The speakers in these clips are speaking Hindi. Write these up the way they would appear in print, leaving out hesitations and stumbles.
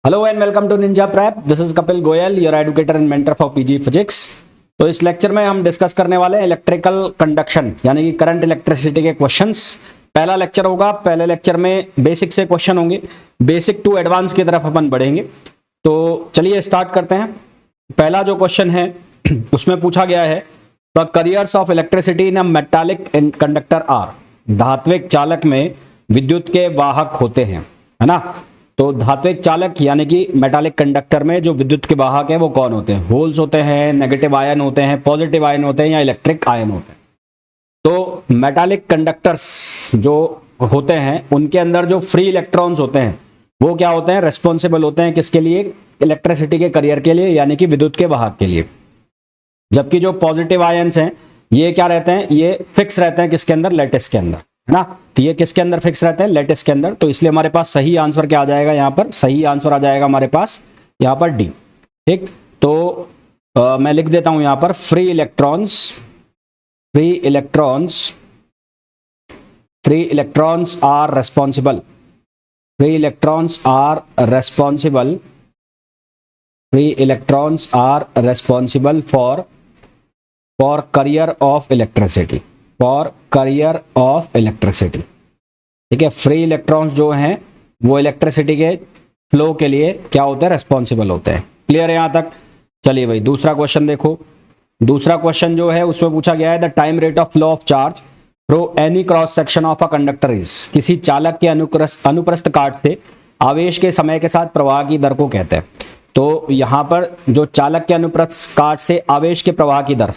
Hello and welcome to Ninja Prep. This is Kapil Goyal, your educator and mentor for PG physics. तो इस लेक्चर में हम डिस्कस करने वाले हैं इलेक्ट्रिकल कंडक्शन यानी कि करंट इलेक्ट्रिसिटी के क्वेश्चंस। पहला लेक्चर होगा। पहले लेक्चर में बेसिक से क्वेश्चन होंगे, बेसिक टू एडवांस की तरफ अपन बढ़ेंगे। तो चलिए स्टार्ट करते हैं। पहला जो क्वेश्चन है उसमें पूछा गया है the carriers of electricity in a metallic conductor are. धात्विक चालक में विद्युत के वाहक होते हैं, है ना। तो धात्विक चालक यानी कि मेटालिक कंडक्टर में जो विद्युत के वाहक है वो कौन होते हैं? होल्स होते हैं, नेगेटिव आयन होते हैं, पॉजिटिव आयन होते हैं या इलेक्ट्रिक आयन होते हैं। तो मेटालिक कंडक्टर्स जो होते हैं उनके अंदर जो फ्री इलेक्ट्रॉन्स होते हैं वो क्या होते हैं? रेस्पॉन्सिबल होते हैं किसके लिए? इलेक्ट्रिसिटी के कैरियर के लिए यानी कि विद्युत के वाहक के लिए। जबकि जो पॉजिटिव आयन्स हैं ये क्या रहते हैं? ये फिक्स रहते हैं किसके अंदर? लैटिस के अंदर, है ना। तो ये किसके अंदर फिक्स रहते हैं? लैटिस के अंदर। तो इसलिए हमारे पास सही आंसर क्या आ जाएगा? यहाँ पर सही आंसर आ जाएगा हमारे पास यहाँ पर डी। ठीक, तो मैं लिख देता हूं यहाँ पर free electrons are responsible for carrier of electricity ठीक है। फ्री इलेक्ट्रॉन्स जो हैं वो इलेक्ट्रिसिटी के फ्लो के लिए क्या होते हैं? रेस्पॉन्सिबल होते हैं। क्लियर है यहां तक? चलिए भाई दूसरा क्वेश्चन देखो। दूसरा क्वेश्चन जो है उसमें पूछा गया है the time rate of flow of charge through any cross section of a conductor is. किसी चालक के अनुप्रस्थ काट से आवेश के समय के साथ प्रवाह की दर को कहते हैं। तो यहां पर जो चालक के अनुप्रस्थ काट से आवेश के प्रवाह की दर,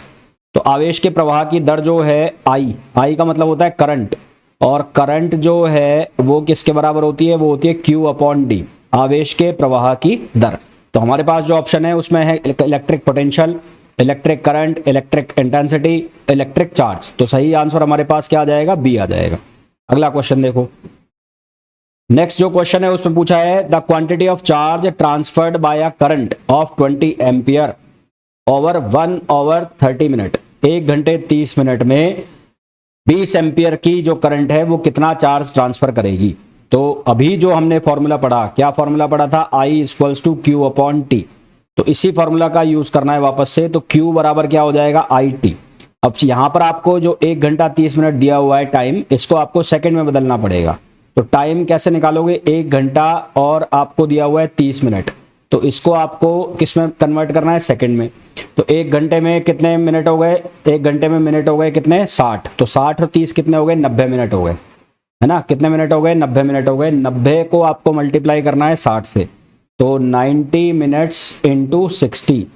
तो आवेश के प्रवाह की दर जो है आई का मतलब होता है करंट, और करंट जो है वो किसके बराबर होती है? वो होती है Q अपॉन डी, आवेश के प्रवाह की दर। तो हमारे पास जो ऑप्शन है उसमें है electric potential, electric current, electric intensity, electric charge. तो सही आंसर हमारे पास क्या आ जाएगा? बी आ जाएगा। अगला क्वेश्चन देखो। नेक्स्ट जो क्वेश्चन है उसमें पूछा है the quantity of charge transferred by a current of 20 ampere over 1 hour 30 minute. 1 घंटे 30 मिनट में 20 एम्पियर की जो करंट है वो कितना चार्ज ट्रांसफर करेगी? तो अभी जो हमने फॉर्मूला पढ़ा, क्या फॉर्मूला पढ़ा था? I equals to Q upon T. तो इसी फॉर्मूला का यूज करना है वापस से। तो Q बराबर क्या हो जाएगा? IT। अब यहां पर आपको जो 1 घंटा 30 मिनट दिया हुआ है टाइम, इसको आपको सेकंड में बदलना पड़ेगा। तो टाइम कैसे निकालोगे? 1 घंटा और आपको दिया हुआ है 30 मिनट, तो इसको आपको किस में कन्वर्ट करना है? सेकंड में। तो 1 घंटे में कितने मिनट हो गए? 1 घंटे में मिनट हो गए कितने? 60। तो 60 और 30 कितने हो गए? 90 मिनट हो गए, है ना। कितने मिनट हो गए? 90 मिनट हो गए। 90 को आपको मल्टीप्लाई करना है 60 से, तो 90 मिनट्स इंटू 60।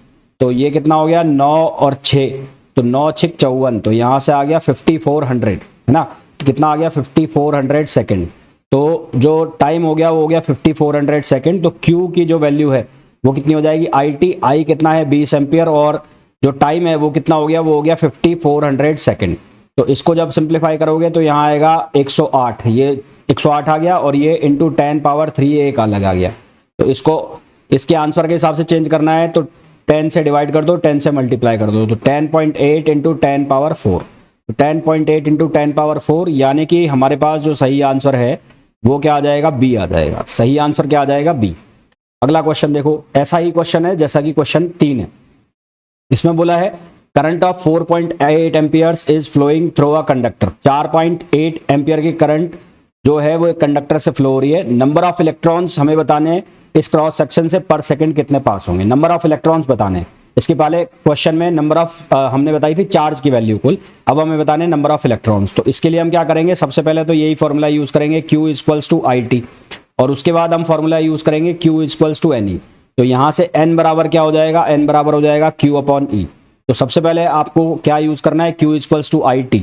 तो ये कितना हो गया? 9 और 6, तो 9 6 54। तो यहाँ से आ गया 5400, है ना। तो कितना आ गया? 5400 सेकेंड। तो जो टाइम हो गया वो हो गया 5400 सेकेंड। तो Q की जो वैल्यू है वो कितनी हो जाएगी? I कितना है? 20 एम्पियर, और जो टाइम है वो कितना हो गया? वो हो गया 5400 सेकेंड। तो इसको जब सिंप्लीफाई करोगे तो यहाँ आएगा 108। ये 108 आ गया और ये इंटू 10 पावर 3 एक अलग आ गया। तो इसको इसके आंसर के हिसाब से चेंज करना है तो 10 से डिवाइड कर दो, 10 से मल्टीप्लाई कर दो। तो 10.8 इंटू 10 पावर 4, 10.8 इंटू 10 पावर 4, यानी कि हमारे पास जो सही आंसर है वो क्या आ जाएगा? बी आ जाएगा। सही आंसर क्या आ जाएगा? बी। अगला क्वेश्चन देखो। ऐसा ही क्वेश्चन है जैसा कि क्वेश्चन 3 है। इसमें बोला है current of 4.8 amperes is flowing through a conductor. 4.8 ampere की करंट जो है वो एक कंडक्टर से फ्लो हो रही है। नंबर ऑफ इलेक्ट्रॉन्स हमें बताने इस क्रॉस सेक्शन से पर सेकंड कितने पास होंगे। नंबर ऑफ इलेक्ट्रॉन्स बताने। इसके पहले क्वेश्चन में नंबर ऑफ हमने बताई थी चार्ज की वैल्यू कुल, अब हमें बताने नंबर ऑफ इलेक्ट्रॉन्स। तो इसके लिए हम क्या करेंगे? सबसे पहले तो यही फॉर्मूला यूज करेंगे Q इक्वल्स टू IT, और उसके बाद हम फॉर्मूला यूज करेंगे Q इक्वल्स टू NE। तो यहां से N बराबर क्या हो जाएगा? N बराबर हो जाएगा Q अपॉन E। तो सबसे पहले आपको क्या यूज करना है? Q equals to IT।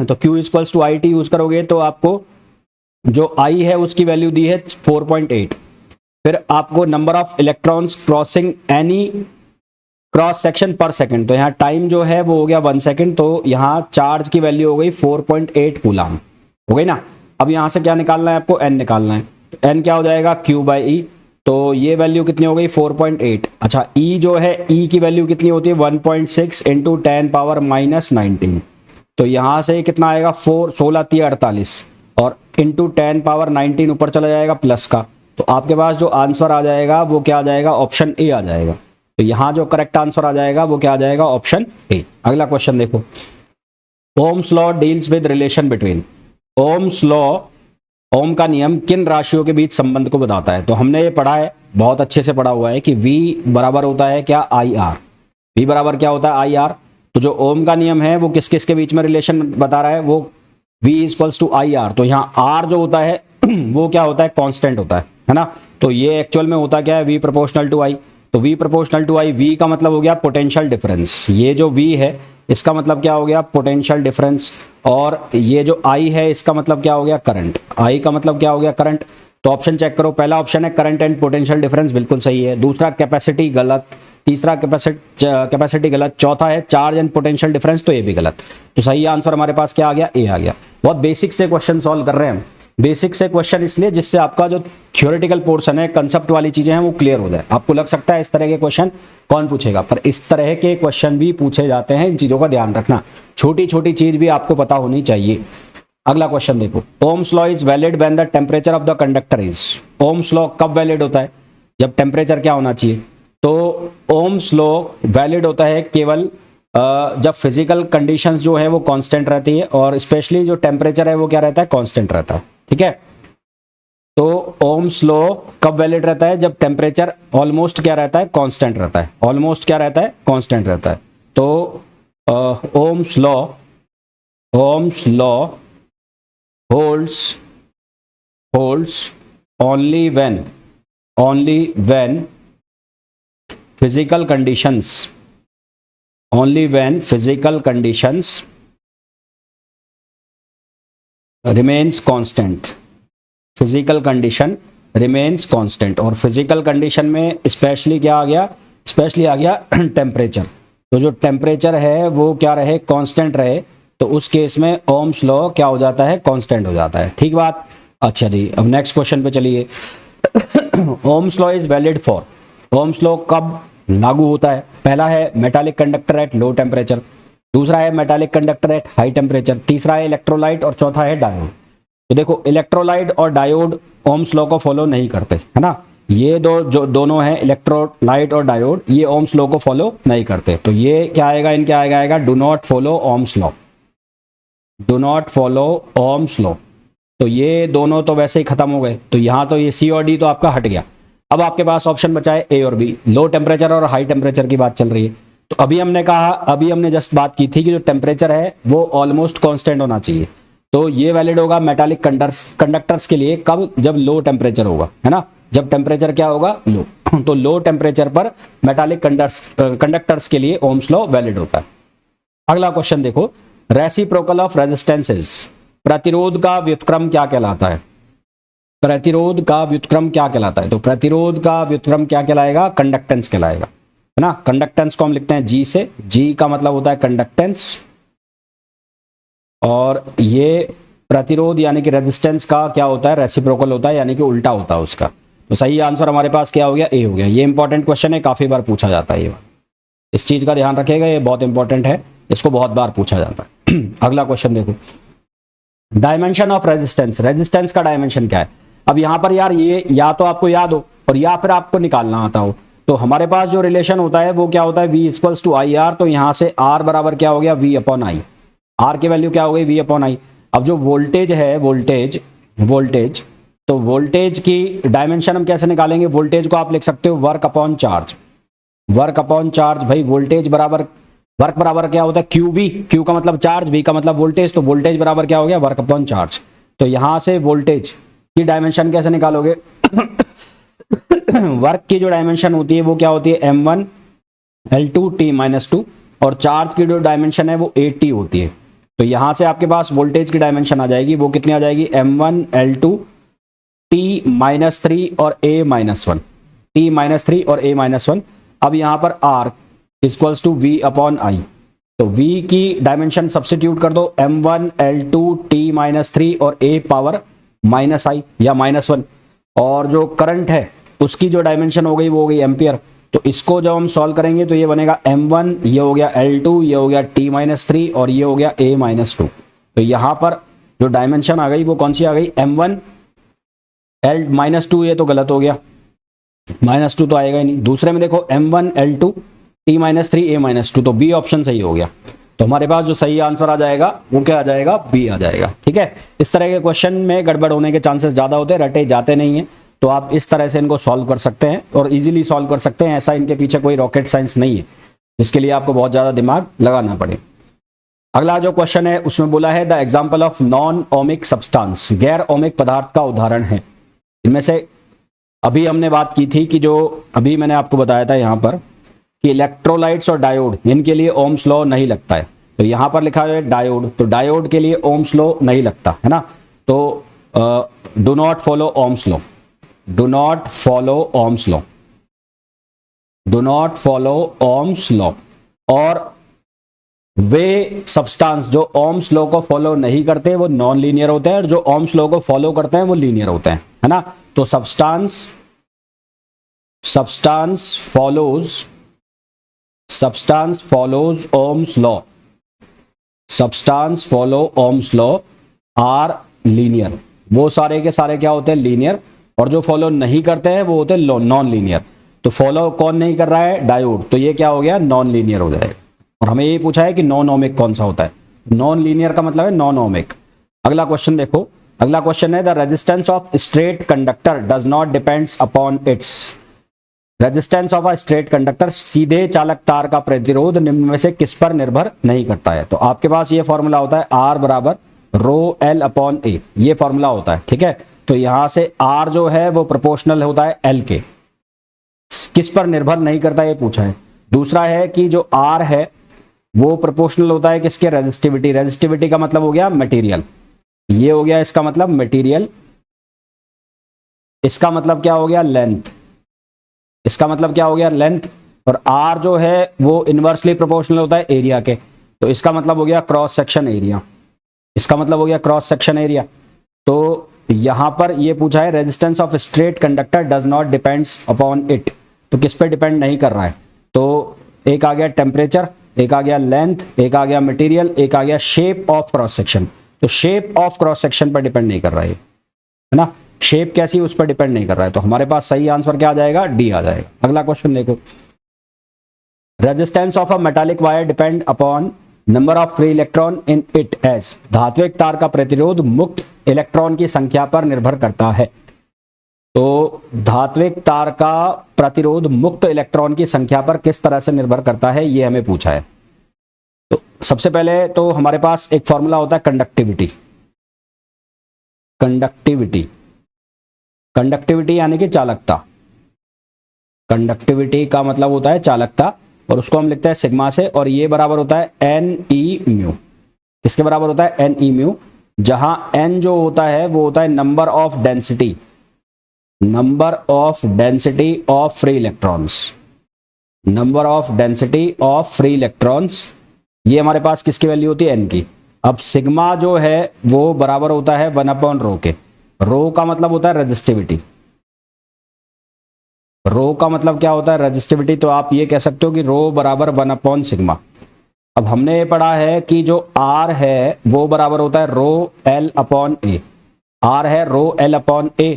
तो Q equals to IT use करोगे तो आपको जो I है उसकी वैल्यू दी है 4.8। फिर आपको number of electrons crossing any cross section पर सेकंड। तो यहाँ टाइम जो है वो हो गया 1 सेकंड। तो यहाँ चार्ज की वैल्यू हो गई 4.8 कूलम, हो गई ना। अब यहाँ से क्या निकालना है? आपको N निकालना है। तो N क्या हो जाएगा? Q by E। तो ये वैल्यू कितनी हो गई? 4.8। अच्छा, E जो है, E की वैल्यू कितनी होती है? 1.6 इंटू 10 पावर माइनस 19। तो यहाँ से कितना आएगा? 4 16 3 48, और इंटू 10 पावर 19 ऊपर चला जाएगा प्लस का। तो आपके पास जो आंसर आ जाएगा वो क्या आ जाएगा, ऑप्शन ए आ जाएगा। तो यहां जो करेक्ट आंसर आ जाएगा वो क्या आ जाएगा, ऑप्शन ए। अगला क्वेश्चन देखो, Ohm's law deals with relation between, Ohm's law, Ohm का नियम किन राशियों के बीच संबंध को बताता है। तो हमने ये पढ़ा है, बहुत अच्छे से पढ़ा हुआ है कि V बराबर होता है क्या, आई आर। V बराबर क्या होता है, आई आर। तो जो ओम का नियम है वो किस किस के बीच में रिलेशन बता रहा है, वो V equals to I R. तो यहाँ R जो होता है वो क्या होता है, कांस्टेंट होता है ना। तो ये एक्चुअल में होता क्या है, V प्रोपोर्शनल टू I। तो V proportional to I, V का मतलब हो गया पोटेंशियल डिफरेंस। ये जो V है इसका मतलब क्या हो गया, पोटेंशियल डिफरेंस। और ये जो I है इसका मतलब क्या हो गया, करंट। I का मतलब क्या हो गया, करंट। तो ऑप्शन चेक करो, पहला ऑप्शन है करंट एंड पोटेंशियल डिफरेंस, बिल्कुल सही है। दूसरा कैपेसिटी गलत, तीसरा कैपेसिटी गलत, चौथा है चार्ज एंड पोटेंशियल डिफरेंस, तो ये भी गलत। तो सही आंसर हमारे पास क्या आ गया, ए आ गया। बहुत बेसिक से क्वेश्चन सॉल्व कर रहे हैं हम। बेसिक से क्वेश्चन इसलिए जिससे आपका जो थ्योरेटिकल पोर्शन है, कंसेप्ट वाली चीजें हैं, वो क्लियर हो जाए। आपको लग सकता है इस तरह के क्वेश्चन कौन पूछेगा, पर इस तरह के क्वेश्चन भी पूछे जाते हैं। इन चीजों का ध्यान रखना, छोटी छोटी चीज भी आपको पता होनी चाहिए। अगला क्वेश्चन देखो, Ohm's law is valid when the temperature of the conductor is. Ohm's law कब वैलिड होता है, जब टेम्परेचर क्या होना चाहिए। तो ओम्स लॉ वैलिड होता है केवल जब फिजिकल कंडीशंस जो है वो कांस्टेंट रहती है, और स्पेशली जो टेम्परेचर है वो क्या रहता है, कांस्टेंट रहता है। ठीक है, तो ओम्स लॉ कब वैलिड रहता है, जब टेम्परेचर ऑलमोस्ट क्या रहता है, कांस्टेंट रहता है। ऑलमोस्ट क्या रहता है, कांस्टेंट रहता है। तो Ohm's law holds only when physical conditions remains constant। Physical condition remains constant, और फिजिकल कंडीशन में स्पेशली क्या आ गया, स्पेशली आ गया टेम्परेचर। तो जो टेम्परेचर है वो क्या रहे, कांस्टेंट रहे, तो उस केस में ओम्स लॉ क्या हो जाता है, कांस्टेंट हो जाता है। ठीक बात। अच्छा जी, अब नेक्स्ट क्वेश्चन पे चलिए। Ohm's law is valid for, Ohm's law कब लागू होता है। पहला है metallic conductor at low temperature, दूसरा है metallic conductor at high temperature, तीसरा है इलेक्ट्रोलाइट, और चौथा है डायोड। तो देखो, इलेक्ट्रोलाइट और डायोड ओम्स लॉ को फॉलो नहीं करते, है ना। ये जो दोनों हैं, इलेक्ट्रोलाइट और डायोड, ये ओम्स लॉ को फॉलो नहीं करते। तो ये क्या आएगा, इनके आएगा do not follow Ohm's law, do not follow Ohm's law. तो ये दोनों तो वैसे ही खत्म हो गए। तो यहां तो ये सी और डी तो आपका हट गया। अब आपके पास ऑप्शन बचा है ए और बी। लो टेम्परेचर और हाई टेम्परेचर की बात चल रही है। तो अभी हमने जस्ट बात की थी कि जो टेम्परेचर है वो ऑलमोस्ट कांस्टेंट होना चाहिए। तो ये वैलिड होगा मेटालिक कंडक्टर्स के लिए कब, जब लो टेम्परेचर होगा, है ना। जब टेम्परेचर क्या होगा, लो। तो लो टेम्परेचर पर मेटालिक कंडक्टर्स के लिए ओम्स लॉ वैलिड होता है। अगला क्वेश्चन देखो, रेसिप्रोकल ऑफ रेजिस्टेंसेस, प्रतिरोध का व्युत्क्रम क्या कहलाता है। प्रतिरोध का व्युत्क्रम क्या कहलाता है। तो प्रतिरोध का व्युत्क्रम क्या कहलाएगा, कंडक्टेंस कहलाएगा, है ना। कंडक्टेंस को हम लिखते हैं जी से, जी का मतलब होता है कंडक्टेंस, और ये प्रतिरोध यानी कि रेजिस्टेंस का क्या होता है, रेसिप्रोकल होता है, यानी कि उल्टा होता है उसका। तो सही आंसर हमारे पास क्या हो गया, ए हो गया। ये इंपॉर्टेंट क्वेश्चन है, काफी बार पूछा जाता है ये बात, इस चीज का ध्यान रखिएगा, ये बहुत इंपॉर्टेंट है, इसको बहुत बार पूछा जाता है। अगला क्वेश्चन देखो, डायमेंशन ऑफ रेजिस्टेंस, रेजिस्टेंस का डायमेंशन क्या है। अब यहां पर यार ये या तो आपको याद हो और या फिर आपको निकालना आता हो। तो हमारे पास जो रिलेशन होता है वो क्या होता है, V equals to I R. तो यहां से R बराबर क्या हो गया, V अपॉन आई। R की वैल्यू क्या हो गई, V अपॉन आई। अब जो वोल्टेज है, वोल्टेज, तो वोल्टेज की डायमेंशन हम कैसे निकालेंगे। वोल्टेज को आप लिख सकते हो work upon charge, work upon charge. भाई वोल्टेज बराबर, वर्क बराबर क्या होता है, QV, Q का मतलब चार्ज, V का मतलब वोल्टेज। तो वोल्टेज बराबर क्या हो गया, वर्क अपॉन चार्ज। तो यहां से वोल्टेज की डायमेंशन कैसे निकालोगे। वर्क की जो डायमेंशन होती है वो क्या होती है, M1 L2 T-2, और चार्ज की जो डायमेंशन है वो AT होती है। तो यहां से आपके पास वोल्टेज की डायमेंशन आ जाएगी, वो कितनी आ जाएगी, M1 L2 T-3 और A-1, T-3 और A-1। अब यहां पर R equals to V upon I. तो V की डायमेंशन सब्स्टिट्यूट कर दो, M1 L2 T-3 और A पावर माइनस आई या -1। और जो करंट है उसकी जो डायमेंशन हो गई वो हो गई एम्पियर। तो इसको जब हम सॉल्व करेंगे तो ये बनेगा M1, ये हो गया L2, ये हो गया T-3 और ये हो गया A-2। तो यहां पर जो डायमेंशन आ गई वो कौन सी आ गई, M1 L -2, ये तो गलत हो गया, -2 तो आएगा ही नहीं। दूसरे में देखो M1 L2 T -3 A -2, तो बी ऑप्शन सही हो गया। तो हमारे पास जो सही आंसर आ जाएगा वो क्या आ जाएगा, बी आ जाएगा। ठीक है, इस तरह के क्वेश्चन में गड़बड़ होने के चांसेस ज्यादा होते हैं, रटे जाते नहीं है। तो आप इस तरह से इनको सॉल्व कर सकते हैं और इजीली सॉल्व कर सकते हैं। ऐसा इनके पीछे कोई रॉकेट साइंस नहीं है जिसके लिए आपको बहुत ज्यादा दिमाग लगाना पड़े। अगला जो क्वेश्चन है उसमें बोला है the example of non ohmic substance, गैर ओमिक पदार्थ का उदाहरण है। इनमें से अभी हमने बात की थी कि जो अभी मैंने आपको बताया था यहाँ पर कि इलेक्ट्रोलाइट्स और डायोड, इनके लिए ओम्स लॉ नहीं लगता है। तो यहाँ पर लिखा है डायोड, तो डायोड के लिए ओम्स लॉ नहीं लगता है ना। तो do not follow Ohm's law, do not follow Ohm's law, do not follow Ohm's law. और वे सब्सटेंस जो ओम्स लॉ को फॉलो नहीं करते वो नॉन लीनियर होते हैं, और जो ओम्स लॉ को फॉलो करते हैं वो लीनियर होते हैं, है ना। तो substance follows Ohm's law, substance follow Ohm's law are linear, वो सारे के सारे क्या होते हैं, लीनियर। और जो फॉलो नहीं करते हैं वो होते हैं नॉन लीनियर। तो फॉलो कौन नहीं कर रहा है, डायोड, तो ये क्या हो गया, नॉन लीनियर हो जाएगा। और हमें ये पूछा है कि नॉन ओमिक कौन सा होता है, नॉन लीनियर का मतलब है नॉन ओमिक। अगला क्वेश्चन देखो, अगला क्वेश्चन है the resistance of straight conductor does not depends upon its, resistance of a straight conductor, सीधे चालक तार का प्रतिरोध निम्न में से किस पर निर्भर नहीं करता है। तो आपके पास ये फॉर्मूला होता है R बराबर रो L अपॉन A, ये फॉर्मूला होता है। ठीक है, तो यहां से R जो है वो प्रोपोर्शनल होता है L के, किस पर निर्भर नहीं करता ये पूछा है। दूसरा है कि जो R है वो प्रोपोर्शनल होता है किसके, रेजिस्टिविटी, रेजिस्टिविटी का मतलब हो गया मटेरियल, ये हो गया इसका मतलब मटेरियल, इसका मतलब क्या हो गया लेंथ, इसका मतलब क्या हो गया लेंथ। और R जो है वो इनवर्सली प्रोपोर्शनल होता है एरिया के, तो इसका मतलब हो गया क्रॉस सेक्शन एरिया, इसका मतलब हो गया क्रॉस सेक्शन एरिया। तो यहां पर ये पूछा है resistance of straight conductor does not depends upon it, तो किस पे डिपेंड नहीं कर रहा है। तो एक आ गया टेम्परेचर, एक आ गया लेंथ, एक आ गया मटेरियल, एक आ गया शेप ऑफ क्रॉस सेक्शन। तो शेप ऑफ क्रॉस सेक्शन पर डिपेंड नहीं कर रहा है ना, शेप कैसी उस पर डिपेंड नहीं कर रहा है। तो हमारे पास सही आंसर क्या आ जाएगा, डी आ जाएगा। अगला क्वेश्चन देखो, resistance of a metallic wire depend upon number of free electron in it as, धात्विक तार का प्रतिरोध मुक्त इलेक्ट्रॉन की संख्या पर निर्भर करता है। तो धात्विक तार का प्रतिरोध मुक्त इलेक्ट्रॉन की संख्या पर किस तरह से निर्भर करता है, ये हमें पूछा है। तो सबसे पहले तो हमारे पास एक फॉर्मूला होता है कंडक्टिविटी, कंडक्टिविटी, कंडक्टिविटी यानी कि चालकता, कंडक्टिविटी का मतलब होता है चालकता, और उसको हम लिखते हैं सिग्मा से, और ये बराबर होता है एन ई म्यू। किसके बराबर होता है, एन ई म्यू, जहां एन जो होता है वो होता है number of density, number of density of free electrons, number of density of free electrons, ये हमारे पास किसकी वैल्यू होती है, एन की। अब सिग्मा जो है वो बराबर होता है 1 रो के, रो का मतलब होता है रेजिस्टिविटी, रो का मतलब क्या होता है, रेजिस्टिविटी। तो आप ये कह सकते हो कि रो बराबर 1 सिग्मा। अब हमने ये पढ़ा है कि जो R है वो बराबर होता है रो L अपॉन ए, R है रो L अपॉन ए।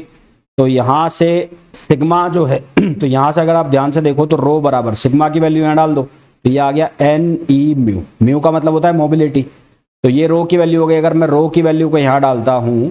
तो यहां से सिग्मा जो है तो यहां से अगर आप ध्यान से देखो तो रो बराबर सिग्मा की वैल्यू यहां डाल दो, तो ये आ गया एन ई म्यू, म्यू का मतलब होता है मोबिलिटी। तो ये रो की वैल्यू हो गई, अगर मैं रो की वैल्यू को यहां डालता हूं